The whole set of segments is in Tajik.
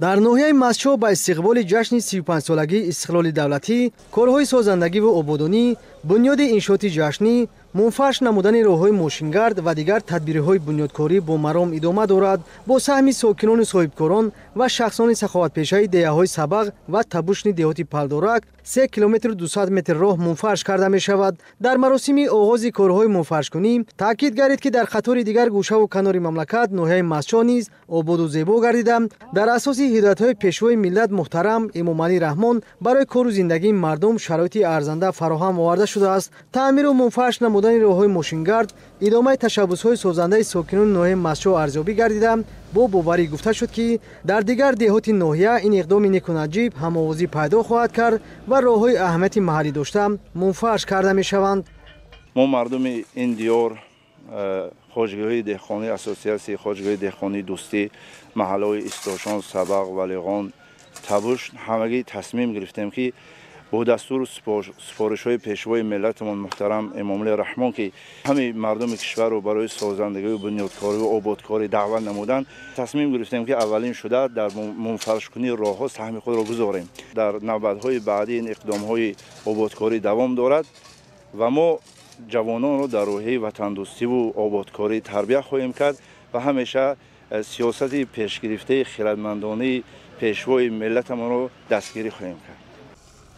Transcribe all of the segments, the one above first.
дар ноҳияи Мастчо ба истиқболи ҷашни 35-солагии истиқлоли давлатӣ корҳои созандагӣ ва ободонӣ, бунёди иншооти ҷашнӣ, мунфарш намудани роҳҳои мошингард ва дигар тадбирҳои бунёдкорӣ бо маром идома дорад. Бо саҳми сокинони соҳибкорон ва шахсони саховатпешаи деҳаҳои Сабағ ва Табушни деҳоти Палдорак 3 километр 200 метр роҳ мунфарш карда мешавад. Дар маросими оғози корҳои мунфаршкунӣ таъкид гардид, ки дар қатори дигар гӯшаву канори мамлакат ноҳияи Мастчо низ ободу зебо гардида, дар асоси ҳидоятҳои пешвои миллат муҳтарам Эмомалӣ Раҳмон барои кору зиндагии мардум шароити арзанда фароҳам оварда шудааст. Таъмиру мунфарш намудани роҳҳои мошингард идомаи ташаббусҳои созандаи сокинони ноҳияи Мастчо арзёбӣ гардида, бо боварӣ гуфта шуд, ки дар дигар деҳоти ноҳия ин иқдоми некунаҷиб ҳамовозӣ пайдо хоҳад кард ва роҳҳои аҳамияти маҳаллӣ дошта мунфарш карда мешаванд. мо мардуми ин диёр хоҷгоҳии деҳқонӣ, асосиатсияи хоҷгоҳии деҳқонии дӯстӣ, маҳаллаҳои Истошон, Сабағ, Валиғон, Табуш ҳамагӣ тасмим гирифтем, ки бо дастуру супоришҳои пешвои миллатамон муҳтарам Эмомалӣ Раҳмон, ки ҳамаи мардуми кишварро барои созандагию бунёдкорию ободкорӣ даъват намуданд, тасмим гирифтем, ки аввалин шуда дар мунфаршкунии роҳҳо саҳми худро гузорем. Дар навбатҳои баъдӣ ин иқдомҳои ободкорӣ давом дорад ва мо ҷавононро дар роҳии ватандӯстиву ободкорӣ тарбия хоҳем кард ва ҳамеша сиёсати пешгирифтаи хиратмандонаи пешвои миллатамонро дастгирӣ хоҳем кард.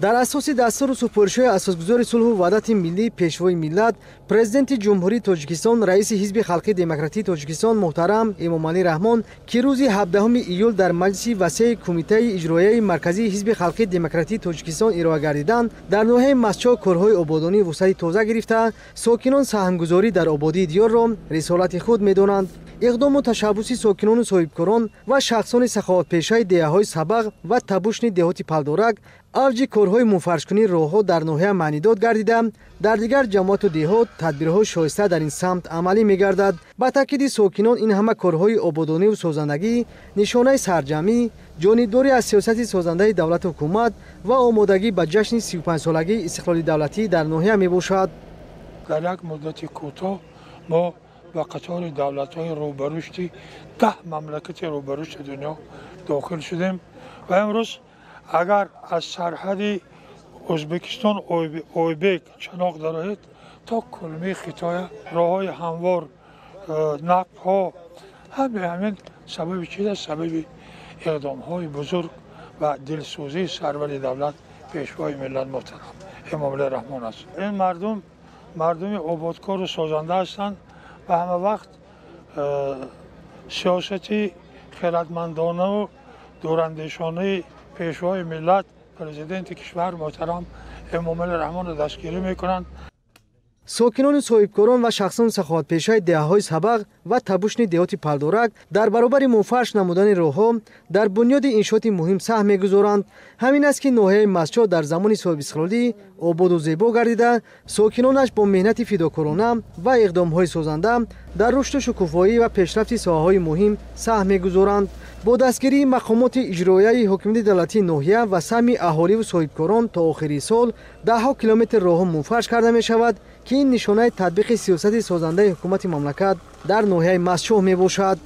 дар асоси дастуру супоришҳои асосгузори сулҳу ваҳдати миллӣ пешвои миллат, президенти ҷумҳурии Тоҷикистон, раиси ҳизби халқии демократии Тоҷикистон муҳтарам Эмомалӣ Раҳмон, ки рӯзи 17 июл дар маҷлиси васеъи кумитаи иҷроияи марказии ҳизби халқии демократии Тоҷикистон ироа гардиданд, дар ноҳияи Мастчо корҳои ободонӣ вусъати тоза гирифта, сокинон саҳмгузорӣ дар ободии диёрро рисолати худ медонанд. иқдому ташаббуси сокинону соҳибкорон ва шахсони саховатпешаи деҳаҳои Сабағ ва Табушни деҳоти Палдорак авҷи корҳои мунфаршкунии роҳҳо дар ноҳия маънидод гардида, дар дигар ҷамоату деҳот тадбирҳои шоиста дар ин самт амалӣ мегардад. Ба таъкиди сокинон, ин ҳама корҳои ободониву созандагӣ нишонаи сарҷамӣ, ҷонибдорӣ аз сиёсати созандаи давлату ҳукумат ва омодагӣ ба ҷашни 35-солагии истиқлоли давлатӣ дар ноҳия мебошад. дар як муддати кӯтоҳ мо ба қатори давлатҳои рӯбарушди 10 мамлакати рӯбарушди дунё дохил шудем ва имрӯз агар аз сарҳади Ӯзбекистон Ойбек чаноқ дароед то кулми Хитоя роҳҳои ҳамвор, нақбҳо, ҳамин сабаби чист, сабаби иқдомҳои бузург ва дилсӯзии сарвари давлат пешвои миллат муҳтарам Эмомалӣ Раҳмон аст. ин мардуми ободкору созанда ҳастанд ва ҳама вақт сиёсати хиратмандонау дурандешонаи пешвои миллат президенти кишвар муҳтарам Эмомалӣ Раҳмонро дастгирӣ мекунанд. сокинони соҳибкорон ва шахсони саховатпешаи деҳаҳои Сабағ ва Табушни деҳоти Палдорак дар баробари мунфарш намудани роҳҳо дар бунёди иншооти муҳим саҳм мегузоранд. ҳамин аст, ки ноҳияи Мастчо дар замони соҳибистиқлолӣ ободу зебо гардида, сокинонаш бо меҳнати фидокорона ва иқдомҳои созанда дар рушду шукуфоӣ ва пешрафти соҳаҳои муҳим саҳм мегузоранд. бо дастгирии мақомоти иҷроияи ҳокимияти давлатии ноҳия ва саҳми аҳоливу соҳибкорон то охири сол 10 километр роҳҳо мунфарш карда мешавад, ки ин нишонаи татбиқи сиёсати созандаи ҳукумати мамлакат дар ноҳияи Мастчо мебошад.